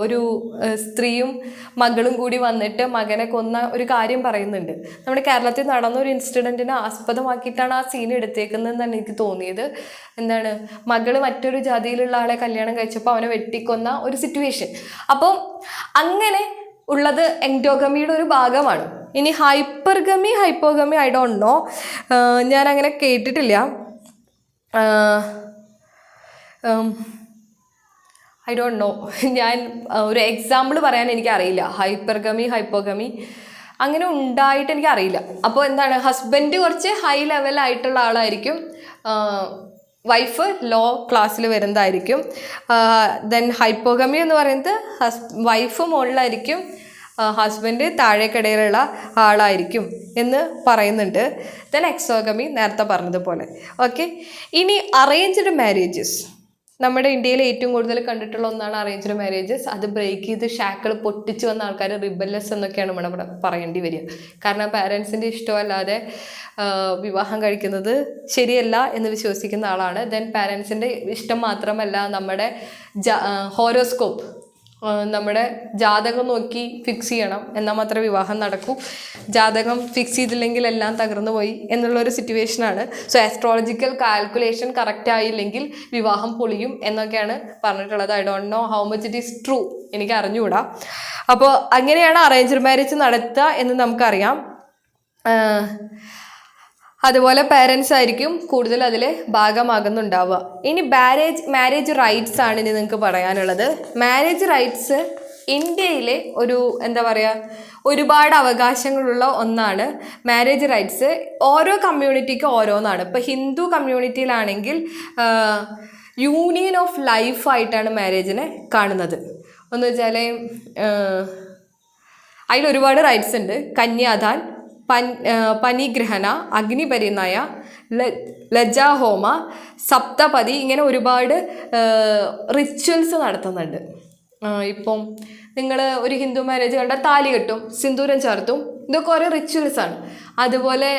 ഒരു സ്ത്രീയും മകളും കൂടി വന്നിട്ട് മകനെ കൊന്ന ഒരു കാര്യം പറയുന്നുണ്ട്. നമ്മുടെ കേരളത്തിൽ നടന്ന ഒരു ഇൻസിഡൻറ്റിനെ ആസ്പദമാക്കിയിട്ടാണ് ആ സീൻ എടുത്തേക്കുന്നതെന്നാണ് എനിക്ക് തോന്നിയത്. എന്താണ്, മകള് മറ്റൊരു ജാതിയിലുള്ള ആളെ കല്യാണം കഴിച്ചപ്പോൾ അവനെ വെട്ടിക്കൊന്ന ഒരു സിറ്റുവേഷൻ. അപ്പം അങ്ങനെ ഉള്ളത് എൻഡോഗമിയുടെ ഒരു ഭാഗമാണ്. ഇനി ഹൈപ്പോഗമി ഐ ഡോണ്ട് നോ, ഞാൻ അങ്ങനെ കേട്ടിട്ടില്ല. ഐ ഡോണ്ട് നോ, ഞാൻ ഒരു എക്സാമ്പിൾ പറയാൻ എനിക്കറിയില്ല. ഹൈപ്പോഗമി അങ്ങനെ ഉണ്ടായിട്ട് എനിക്കറിയില്ല. അപ്പോൾ എന്താണ്, ഹസ്ബൻഡ് കുറച്ച് ഹൈ ലെവലായിട്ടുള്ള ആളായിരിക്കും, വൈഫ് ലോ ക്ലാസ്സിൽ വരുന്നതായിരിക്കും. ദെൻ ഹൈപ്പോഗമി എന്ന് പറയുന്നത് വൈഫ് മുകളിലായിരിക്കും, ഹസ്ബൻഡ് താഴേക്കിടയിലുള്ള ആളായിരിക്കും എന്ന് പറയുന്നുണ്ട്. ദെൻ എക്സോഗമി നേരത്തെ പറഞ്ഞതുപോലെ. ഓക്കെ, ഇനി അറേഞ്ച്ഡ് മാരേജസ്. നമ്മുടെ ഇന്ത്യയിൽ ഏറ്റവും കൂടുതൽ കണ്ടിട്ടുള്ള ഒന്നാണ് അറേഞ്ച്ഡ് മാരേജസ്. അത് ബ്രേക്ക് ചെയ്ത് ഷാക്കൾ പൊട്ടിച്ച് വന്ന ആൾക്കാർ റിബല്ലസ് എന്നൊക്കെയാണ് ഇവിടെ പറയേണ്ടി വരിക. കാരണം പാരൻസിൻ്റെ ഇഷ്ടമല്ലാതെ വിവാഹം കഴിക്കുന്നത് ശരിയല്ല എന്ന് വിശ്വസിക്കുന്ന ആളാണ്. ദെൻ പാരൻസിൻ്റെ ഇഷ്ടം മാത്രമല്ല, നമ്മുടെ ഹോരോസ്കോപ്പ്, നമ്മുടെ ജാതകം നോക്കി ഫിക്സ് ചെയ്യണം, എന്നാൽ മാത്രമേ വിവാഹം നടക്കൂ. ജാതകം ഫിക്സ് ചെയ്തില്ലെങ്കിൽ എല്ലാം തകർന്നു പോയി എന്നുള്ളൊരു സിറ്റുവേഷനാണ്. സോ ആസ്ട്രോളജിക്കൽ കാൽക്കുലേഷൻ കറക്റ്റ് ആയില്ലെങ്കിൽ വിവാഹം പൊളിയും എന്നൊക്കെയാണ് പറഞ്ഞിട്ടുള്ളത്. I don't know how much it is true, എനിക്ക് അറിഞ്ഞുകൂടാ. അപ്പോൾ അങ്ങനെയാണ് അറേഞ്ച്ഡ് മാരേജ് നടത്തുക എന്ന് നമുക്കറിയാം. അതുപോലെ പേരൻസ് ആയിരിക്കും കൂടുതൽ അതിൽ ഭാഗമാകുന്നുണ്ടാവുക. ഇനി മാരേജ് റൈറ്റ്സ് ആണ് ഇനി നിങ്ങൾക്ക് പറയാനുള്ളത്. മാരേജ് റൈറ്റ്സ് ഇന്ത്യയിലെ ഒരു എന്താ പറയുക ഒരുപാട് അവകാശങ്ങളുള്ള ഒന്നാണ് മാരേജ് റൈറ്റ്സ്. ഓരോ കമ്മ്യൂണിറ്റിക്കും ഓരോന്നാണ്. ഇപ്പോൾ ഹിന്ദു കമ്മ്യൂണിറ്റിയിലാണെങ്കിൽ യൂണിയൻ ഓഫ് ലൈഫ് ആയിട്ടാണ് മാരേജിനെ കാണുന്നത്. എന്ന് വെച്ചാൽ അതിൽ ഒരുപാട് റൈറ്റ്സ് ഉണ്ട്. കന്യാദാൻ, പനിഗ്രഹണ, അഗ്നിപരിണയ, ലജ്ജാഹോമ, സപ്തപതി, ഇങ്ങനെ ഒരുപാട് റിച്വൽസ് നടത്തുന്നുണ്ട്. ഇപ്പം നിങ്ങൾ ഒരു ഹിന്ദു മാരേജ് കണ്ടാൽ താലി കെട്ടും, സിന്ദൂരം ചേർത്തും, ഇതൊക്കെ ഓരോ റിച്വൽസാണ്. അതുപോലെ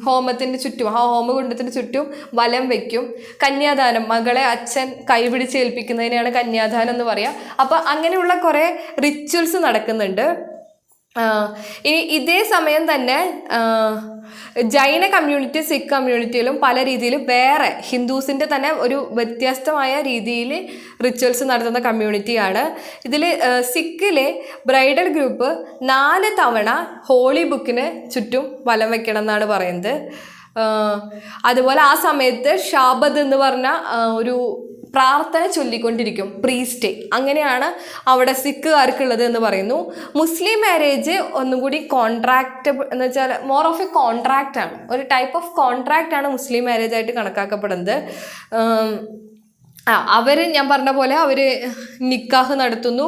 ഹോമത്തിൻ്റെ ചുറ്റും ഹോമകുണ്ടത്തിന് ചുറ്റും വലം വയ്ക്കും. കന്യാദാനം, മകളെ അച്ഛൻ കൈപിടിച്ച് ഏൽപ്പിക്കുന്നതിനെയാണ് കന്യാദാനം എന്ന് പറയുക. അപ്പോൾ അങ്ങനെയുള്ള കുറേ റിച്വൽസ് നടക്കുന്നുണ്ട്. ഇനി ഇതേ സമയം തന്നെ ജൈന കമ്മ്യൂണിറ്റി, സിഖ് കമ്മ്യൂണിറ്റിയിലും പല രീതിയിൽ വേറെ ഹിന്ദുസിൻ്റെ തന്നെ ഒരു വ്യത്യസ്തമായ രീതിയിൽ റിച്വൽസ് നടത്തുന്ന കമ്മ്യൂണിറ്റിയാണ്. ഇതിൽ സിഖിലെ ബ്രൈഡൽ ഗ്രൂപ്പ് 4 തവണ ഹോളി ബുക്കിന് ചുറ്റും വലം വയ്ക്കണം എന്നാണ് പറയുന്നത്. അതുപോലെ ആ സമയത്ത് ഷാബദ് എന്ന് പറഞ്ഞ ഒരു പ്രാർത്ഥന ചൊല്ലിക്കൊണ്ടിരിക്കും പ്രീസ്റ്റ്. അങ്ങനെയാണ് അവിടെ സിഖുകാർക്കുള്ളത് എന്ന് പറയുന്നു. മുസ്ലിം മാരേജ് ഒന്നും കൂടി കോൺട്രാക്റ്റ് എന്ന് വെച്ചാൽ മോർ ഓഫ് എ കോൺട്രാക്റ്റ് ആണ്, ഒരു ടൈപ്പ് ഓഫ് കോൺട്രാക്റ്റ് ആണ് മുസ്ലിം മാരേജ് ആയിട്ട് കണക്കാക്കപ്പെടുന്നത്. അവർ ഞാൻ പറഞ്ഞ പോലെ അവർ നിക്കാഹ് നടത്തുന്നു.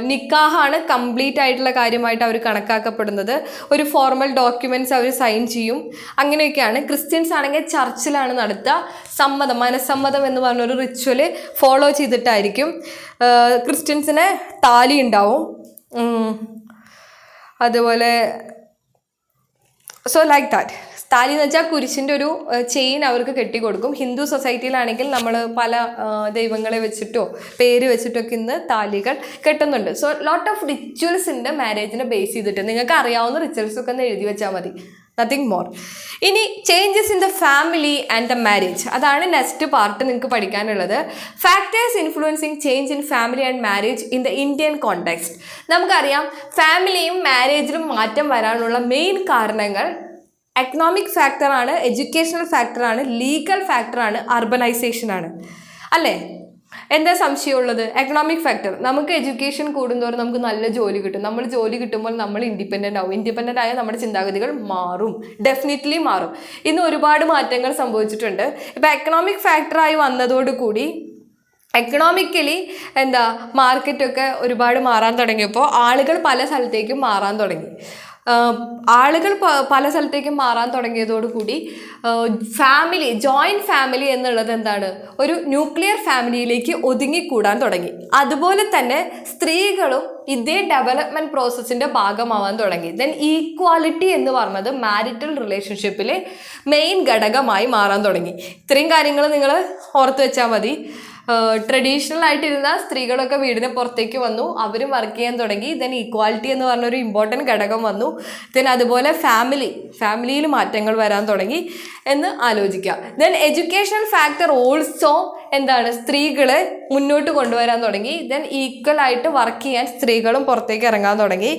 നിക്കാഹാണ് കംപ്ലീറ്റ് ആയിട്ടുള്ള കാര്യമായിട്ട് അവർ കണക്കാക്കപ്പെടുന്നത്. ഒരു ഫോർമൽ ഡോക്യുമെൻറ്റ്സ് അവർ സൈൻ ചെയ്യും. അങ്ങനെയൊക്കെയാണ്. ക്രിസ്ത്യൻസ് ആണെങ്കിൽ ചർച്ചിലാണ് നടത്തുക. മനസ്സമ്മതം എന്ന് പറഞ്ഞൊരു റിച്വൽ ഫോളോ ചെയ്തിട്ടായിരിക്കും. ക്രിസ്ത്യൻസിന് താലി ഉണ്ടാവും. അതുപോലെ സോ ലൈക്ക് ദാറ്റ്. താലി എന്ന് വെച്ചാൽ കുരിശിൻ്റെ ഒരു ചെയിൻ അവർക്ക് കെട്ടിക്കൊടുക്കും. ഹിന്ദു സൊസൈറ്റിയിലാണെങ്കിൽ നമ്മൾ പല ദൈവങ്ങളെ വെച്ചിട്ടോ പേര് വെച്ചിട്ടൊക്കെ ഇന്ന് താലികൾ കെട്ടുന്നുണ്ട്. സോ ലോട്ട് ഓഫ് റിച്വൽസ് ഉണ്ട് മാരേജിനെ ബേസ് ചെയ്തിട്ട്. നിങ്ങൾക്ക് അറിയാവുന്ന റിച്വൽസൊക്കെ ഒന്ന് എഴുതി വെച്ചാൽ മതി, നത്തിങ് മോർ. ഇനി changes in the family and the marriage, അതാണ് നെക്സ്റ്റ് പാർട്ട് നിങ്ങൾക്ക് പഠിക്കാനുള്ളത്. Factors influencing change in family and marriage in the Indian context. നമുക്കറിയാം ഫാമിലിയും മാരേജിലും മാറ്റം വരാനുള്ള മെയിൻ കാരണങ്ങൾ എക്കണോമിക് ഫാക്ടറാണ്, എഡ്യൂക്കേഷണൽ ഫാക്ടറാണ്, ലീഗൽ ഫാക്ടറാണ്, അർബനൈസേഷനാണ്. അല്ലേ? എന്താ സംശയമുള്ളത്? Economic factor. നമുക്ക് എഡ്യൂക്കേഷൻ കൂടുന്തോറും നമുക്ക് നല്ല ജോലി കിട്ടും. നമ്മൾ ജോലി കിട്ടുമ്പോൾ നമ്മൾ ഇൻഡിപെൻഡൻ്റ് ആവും. ഇൻഡിപെൻഡൻ്റ് ആയാൽ നമ്മുടെ ചിന്താഗതികൾ മാറും, ഡെഫിനറ്റ്ലി മാറും. ഇന്ന് ഒരുപാട് മാറ്റങ്ങൾ സംഭവിച്ചിട്ടുണ്ട്. ഇപ്പോൾ എക്കണോമിക് ഫാക്ടറായി വന്നതോടുകൂടി എക്കണോമിക്കലി മാർക്കറ്റൊക്കെ ഒരുപാട് മാറാൻ തുടങ്ങിയപ്പോൾ ആളുകൾ പല സ്ഥലത്തേക്കും മാറാൻ തുടങ്ങി. പല സ്ഥലത്തേക്കും മാറാൻ തുടങ്ങിയതോടുകൂടി ജോയിൻറ്റ് ഫാമിലി എന്നുള്ളത് എന്താണ്, ഒരു ന്യൂക്ലിയർ ഫാമിലിയിലേക്ക് ഒതുങ്ങിക്കൂടാൻ തുടങ്ങി. അതുപോലെ തന്നെ സ്ത്രീകളും ഇതേ ഡെവലപ്മെൻറ്റ് പ്രോസസ്സിൻ്റെ ഭാഗമാവാൻ തുടങ്ങി. ദെൻ ഈക്വാലിറ്റി എന്ന് പറഞ്ഞത് മാരിറ്റൽ റിലേഷൻഷിപ്പിലെ മെയിൻ ഘടകമായി മാറാൻ തുടങ്ങി. ഇത്രയും കാര്യങ്ങൾ നിങ്ങൾ ഓർത്ത് വെച്ചാൽ മതി. ട്രഡീഷണൽ ആയിട്ടിരുന്ന സ്ത്രീകളൊക്കെ വീടിന് പുറത്തേക്ക് വന്നു, അവരും വർക്ക് ചെയ്യാൻ തുടങ്ങി. ദെൻ ഈക്വാലിറ്റി എന്ന് പറഞ്ഞൊരു ഇമ്പോർട്ടൻറ്റ് ഘടകം വന്നു. ദെൻ അതുപോലെ ഫാമിലിയിൽ മാറ്റങ്ങൾ വരാൻ തുടങ്ങി എന്ന് ആലോചിക്കുക. ദെൻ എഡ്യൂക്കേഷണൽ ഫാക്ടർ ഓൾസോ സ്ത്രീകളെ മുന്നോട്ട് കൊണ്ടുവരാൻ തുടങ്ങി. ദെൻ ഈക്വൽ ആയിട്ട് വർക്ക് ചെയ്യാൻ സ്ത്രീകളും പുറത്തേക്ക് ഇറങ്ങാൻ തുടങ്ങി.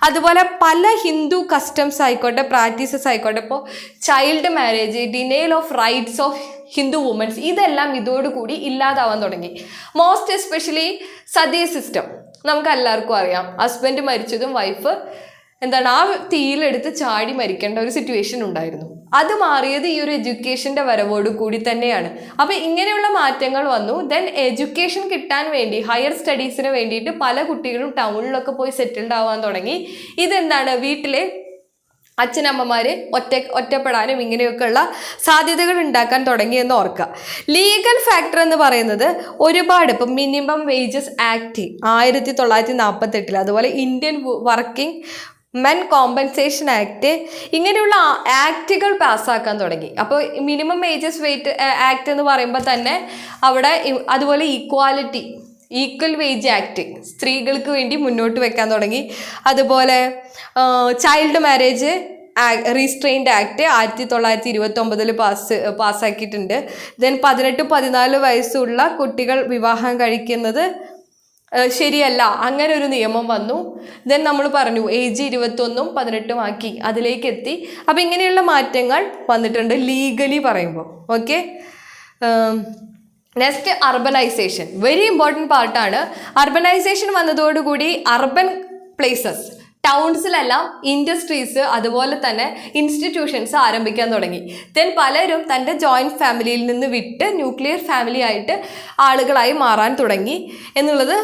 അതുപോലെ പല ഹിന്ദു കസ്റ്റംസ് ആയിക്കോട്ടെ, പ്രാക്ടീസസ് ആയിക്കോട്ടെ, ഇപ്പോൾ child marriage, denial of rights of Hindu womens, ഇതെല്ലാം ഇതോടുകൂടി ഇല്ലാതാവാൻ തുടങ്ങി. മോസ്റ്റ് എസ്പെഷ്യലി സതി സിസ്റ്റം നമുക്ക് എല്ലാവർക്കും അറിയാം. ഹസ്ബൻഡ് മരിച്ചതും വൈഫ് ആ തീയിലെടുത്ത് ചാടി മരിക്കേണ്ട ഒരു സിറ്റുവേഷൻ ഉണ്ടായിരുന്നു. അത് മാറിയത് ഈ ഒരു എഡ്യൂക്കേഷൻ്റെ വരവോട് കൂടി തന്നെയാണ്. അപ്പോൾ ഇങ്ങനെയുള്ള മാറ്റങ്ങൾ വന്നു. ദെൻ എഡ്യൂക്കേഷൻ കിട്ടാൻ വേണ്ടി, ഹയർ സ്റ്റഡീസിന് വേണ്ടിയിട്ട് പല കുട്ടികളും ടൗണിലൊക്കെ പോയി സെറ്റിൽഡ് ആവാൻ തുടങ്ങി. വീട്ടിലെ അച്ഛനമ്മമാർ ഒറ്റപ്പെടാനും ഇങ്ങനെയൊക്കെയുള്ള സാധ്യതകൾ ഉണ്ടാക്കാൻ തുടങ്ങിയെന്ന് ഓർക്കുക. ലീഗൽ ഫാക്ടർ എന്ന് പറയുന്നത് ഒരുപാട്, ഇപ്പം മിനിമം വേജസ് ആക്ട് 1948, അതുപോലെ Indian working men compensation act, ഇങ്ങനെയുള്ള ആക്റ്റുകൾ പാസ്സാക്കാൻ തുടങ്ങി. അപ്പോൾ മിനിമം വേജസ് ആക്ട് എന്ന് പറയുമ്പോൾ തന്നെ അവിടെ അതുപോലെ ഈക്വൽ വേജ് ആക്ട് സ്ത്രീകൾക്ക് വേണ്ടി മുന്നോട്ട് വെക്കാൻ തുടങ്ങി. അതുപോലെ ചൈൽഡ് മാരേജ് റീസ്ട്രെയിൻഡ് ആക്ട് 1929 പാസ്സാക്കിയിട്ടുണ്ട്. ദെൻ 18-14 വയസ്സുള്ള കുട്ടികൾ വിവാഹം കഴിക്കുന്നത് ശരിയല്ല, അങ്ങനെ ഒരു നിയമം വന്നു. ദെൻ നമ്മൾ പറഞ്ഞു ഏജ് 21ഉം 18ഉം ആക്കി, അതിലേക്ക് എത്തി. അപ്പം ഇങ്ങനെയുള്ള മാറ്റങ്ങൾ വന്നിട്ടുണ്ട് ലീഗലി പറയുമ്പോൾ. Okay, next urbanisation, very important പാർട്ടാണ്. അർബനൈസേഷൻ വന്നതോടുകൂടി അർബൻ പ്ലേസസ്, ടൗൺസിലെല്ലാം ഇൻഡസ്ട്രീസ് അതുപോലെ തന്നെ ഇൻസ്റ്റിറ്റ്യൂഷൻസ് ആരംഭിക്കാൻ തുടങ്ങി. ദെൻ പലരും തൻ്റെ ജോയിൻറ്റ് ഫാമിലിയിൽ നിന്ന് വിട്ട് ന്യൂക്ലിയർ ഫാമിലി ആയിട്ട് ആളുകളായി മാറാൻ തുടങ്ങി എന്നുള്ളത്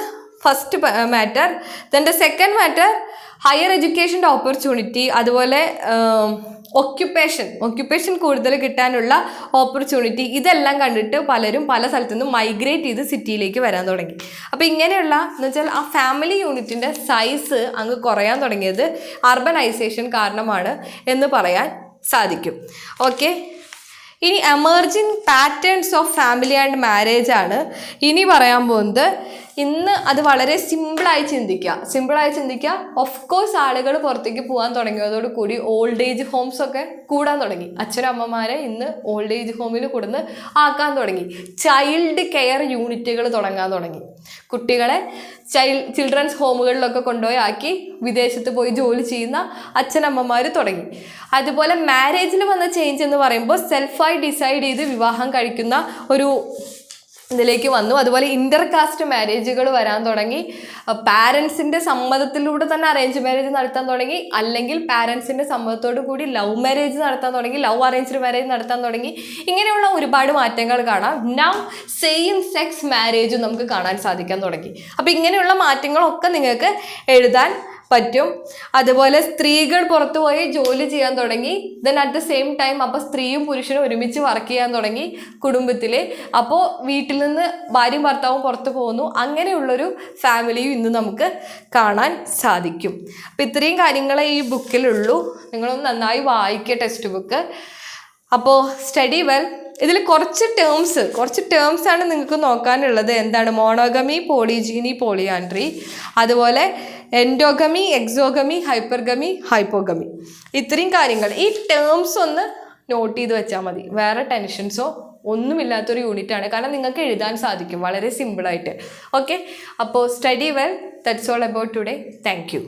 first matter. Then the second matter higher എഡ്യൂക്കേഷൻ്റെ ഓപ്പർച്യൂണിറ്റി, അതുപോലെ ഒക്യുപ്പേഷൻ കൂടുതൽ കിട്ടാനുള്ള ഓപ്പർച്യൂണിറ്റി, ഇതെല്ലാം കണ്ടിട്ട് പലരും പല സ്ഥലത്തു നിന്നും മൈഗ്രേറ്റ് ചെയ്ത് സിറ്റിയിലേക്ക് വരാൻ തുടങ്ങി. അപ്പോൾ ഇങ്ങനെയുള്ള എന്ന് വെച്ചാൽ ആ ഫാമിലി യൂണിറ്റിൻ്റെ സൈസ് അങ്ങ് കുറയാൻ തുടങ്ങിയത് അർബനൈസേഷൻ കാരണമാണ് എന്ന് പറയാൻ സാധിക്കും. ഓക്കെ, ഇനി emerging patterns of family and marriage ആണ് ഇനി പറയാൻ പോകുന്നത്. ഇന്ന് അത് വളരെ സിമ്പിളായി ചിന്തിക്കുക. ഓഫ് കോഴ്സ് ആളുകൾ പുറത്തേക്ക് പോകാൻ തുടങ്ങിയതോടുകൂടി ഓൾഡ് ഏജ് ഹോംസ് ഒക്കെ കൂടാൻ തുടങ്ങി. അച്ഛനമ്മമാരെ ഇന്ന് ഓൾഡ് ഏജ് ഹോമിൽ കൊടുന്ന് ആക്കാൻ തുടങ്ങി. ചൈൽഡ് കെയർ യൂണിറ്റുകൾ തുടങ്ങാൻ തുടങ്ങി. കുട്ടികളെ ചിൽഡ്രൻസ് ഹോമുകളിലൊക്കെ കൊണ്ടുപോയി ആക്കി വിദേശത്ത് പോയി ജോലി ചെയ്യുന്ന അച്ഛനമ്മമാർ തുടങ്ങി. അതുപോലെ മാരേജിൽ വന്ന ചേഞ്ച് എന്ന് പറയുമ്പോൾ സെൽഫായി ഡിസൈഡ് ചെയ്ത് വിവാഹം കഴിക്കുന്ന ഒരു ഇതിലേക്ക് വന്നു. അതുപോലെ ഇൻ്റർ കാസ്റ്റ് മാരേജുകൾ വരാൻ തുടങ്ങി. പാരൻസിൻ്റെ സമ്മതത്തിലൂടെ തന്നെ അറേഞ്ച് മാരേജ് നടത്താൻ തുടങ്ങി, അല്ലെങ്കിൽ പാരൻസിൻ്റെ സമ്മതത്തോടു കൂടി ലവ് മാരേജ് നടത്താൻ തുടങ്ങി, ലവ് അറേഞ്ച്ഡ് മാരേജ് നടത്താൻ തുടങ്ങി. ഇങ്ങനെയുള്ള ഒരുപാട് മാറ്റങ്ങൾ കാണാം. നൗ സെയിം സെക്സ് മാരേജും നമുക്ക് കാണാൻ സാധിക്കാൻ തുടങ്ങി. അപ്പോൾ ഇങ്ങനെയുള്ള മാറ്റങ്ങളൊക്കെ നിങ്ങൾക്ക് എഴുതാൻ പറ്റും. അതുപോലെ സ്ത്രീകൾ പുറത്തു പോയി ജോലി ചെയ്യാൻ തുടങ്ങി. Then at the same time അപ്പോൾ സ്ത്രീയും പുരുഷനും ഒരുമിച്ച് വർക്ക് ചെയ്യാൻ തുടങ്ങി കുടുംബത്തിൽ. അപ്പോൾ വീട്ടിൽ നിന്ന് ഭാര്യയും ഭർത്താവും പുറത്ത് പോകുന്നു. അങ്ങനെയുള്ളൊരു ഫാമിലിയും ഇന്ന് നമുക്ക് കാണാൻ സാധിക്കും. അപ്പോൾ ഇത്രയും കാര്യങ്ങളെ ഈ ബുക്കിലുള്ളൂ. നിങ്ങളൊന്ന് നന്നായി വായിക്കുക ടെക്സ്റ്റ് ബുക്ക്. അപ്പോൾ സ്റ്റഡി വെൽ. ഇതിൽ കുറച്ച് ടേംസ് ആണ് നിങ്ങൾക്ക് നോക്കാനുള്ളത്. എന്താണ്? മോണോഗമി, പോളിജീനി, പോളിയാൻഡ്രി, അതുപോലെ എൻഡോഗമി, എക്സോഗമി, ഹൈപ്പർഗമി, ഹൈപ്പോഗമി. ഇത്രയും കാര്യങ്ങൾ ഈ ടേംസ് ഒന്ന് നോട്ട് ചെയ്ത് വെച്ചാൽ മതി. വേറെ ടെൻഷൻസോ ഒന്നുമില്ലാത്തൊരു യൂണിറ്റാണ്. കാരണം നിങ്ങൾക്ക് എഴുതാൻ സാധിക്കും വളരെ സിമ്പിളായിട്ട്. ഓക്കെ, അപ്പോൾ study well. That's all about today. Thank you.